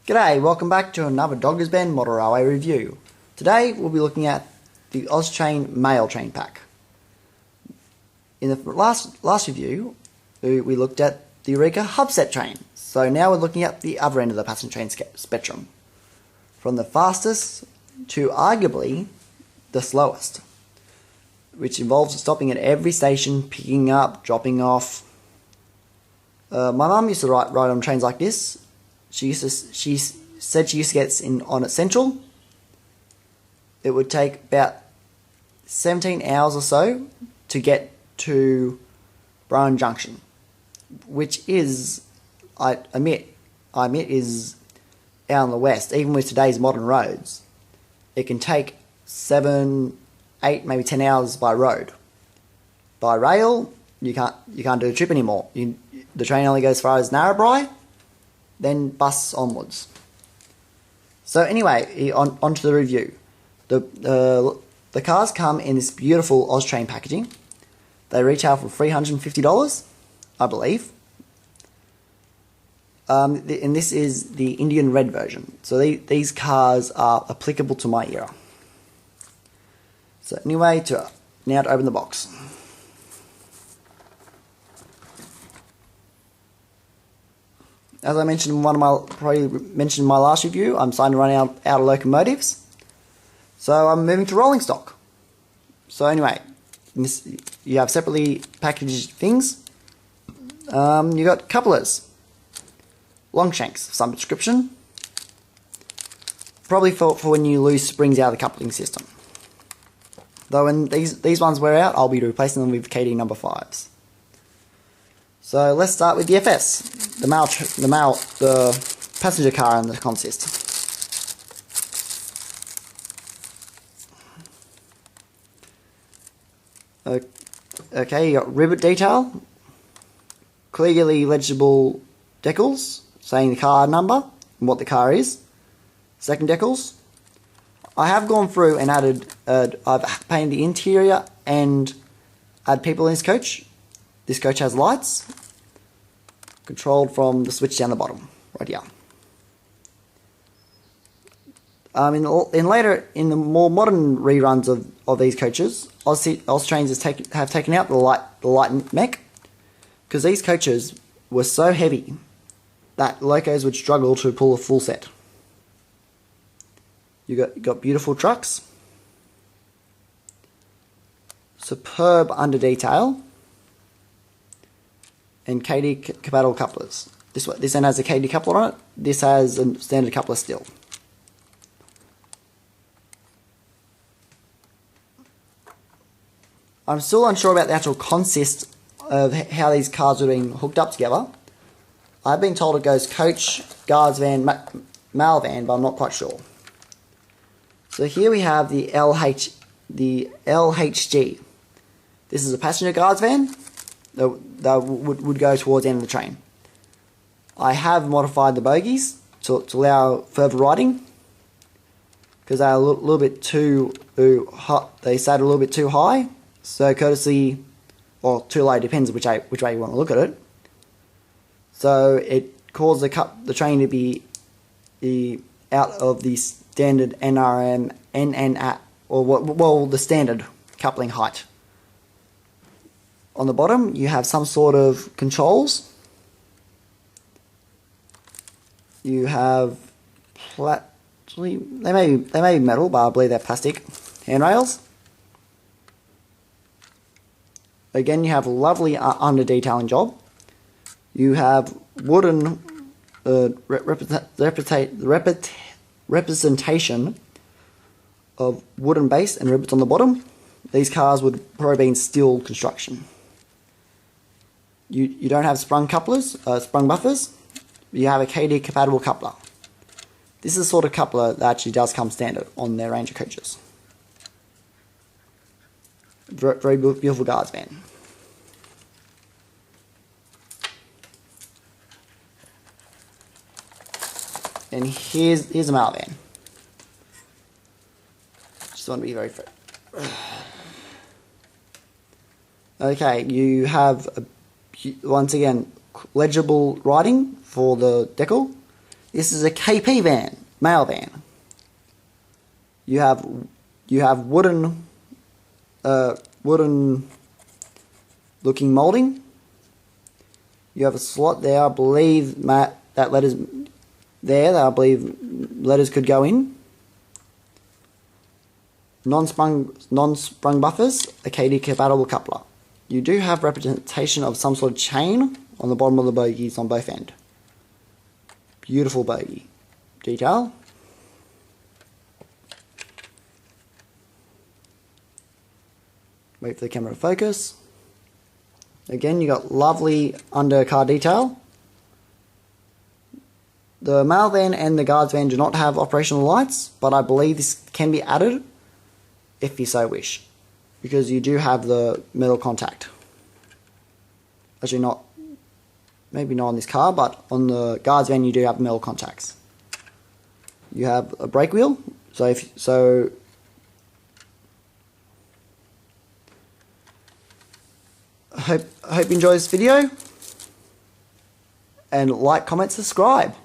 G'day, welcome back to another doggerbend model railway review. Today we'll be looking at the Austrain mailtrain pack. In the last review, we looked at the Eureka hubset train. So now we're looking at the other end of the passenger train spectrum, from the fastest to arguably the slowest, which involves stopping at every station, picking up, dropping off. My mum used to ride on trains like this. She said she used to get on at Central. It would take about 17 hours or so to get to Brian Junction, which is, I admit, is out in the west. Even with today's modern roads, it can take 7, 8, maybe 10 hours by road. By rail, you can't do the trip anymore. The train only goes as far as Narrabri, then bus onwards. So anyway, on to the review. The cars come in this beautiful Austrain packaging. They retail for $350, I believe. And this is the Indian red version. So these cars are applicable to my era. So anyway, now to open the box. As I mentioned in my last review, I'm starting to run out of locomotives. So I'm moving to rolling stock. So anyway, you have separately packaged things. You got couplers, longshanks of some description, probably for when you lose springs out of the coupling system. Though when these ones wear out, I'll be replacing them with KD number 5s. So let's start with the FS, the passenger car and the consist. Okay, you got rivet detail, clearly legible decals saying the car number and what the car is. Second decals. I have gone through and added, I've painted the interior and add people in this coach. This coach has lights, controlled from the switch down the bottom, right here. In the more modern reruns of these coaches, Austrains have taken out the light mech, because these coaches were so heavy that locos would struggle to pull a full set. You got beautiful trucks, superb under detail, and KD compatible couplers. This end has a KD coupler on it. This has a standard coupler still. I'm still unsure about the actual consist of how these cars are being hooked up together. I've been told it goes coach, guards van, mail van, but I'm not quite sure. So here we have the LHG. This is a passenger guards van that would go towards the end of the train. I have modified the bogies to allow further riding, because they're a little bit too hot. They sat a little bit too high, so courtesy, or too low, depends which way you want to look at it. So it caused the train to be out of the standard NRM, or the standard coupling height. On the bottom, you have some sort of controls. You have they may be metal, but I believe they're plastic handrails. Again, you have a lovely under detailing job. You have wooden representation of wooden base and rivets on the bottom. These cars would probably be in steel construction. You don't have sprung couplers, sprung buffers. You have a KD compatible coupler. This is the sort of coupler that actually does come standard on their range of coaches. Very beautiful guards van. And here's a mail van. Just want to be very fair. Okay, you have once again legible writing for the decal. This is a KP van, mail van. You have wooden looking molding. You have a slot there. I believe that letters there. That I believe letters could go in. Non-sprung buffers. A KD compatible coupler. You do have representation of some sort of chain on the bottom of the bogies on both ends. Beautiful bogie detail. Wait for the camera to focus. Again, you got lovely undercar detail. The mail van and the guards van do not have operational lights, but I believe this can be added if you so wish, because you do have the metal contact. Actually not, maybe not on this car, but on the guards van you do have metal contacts. You have a brake wheel, so I hope you enjoy this video, and like, comment, subscribe.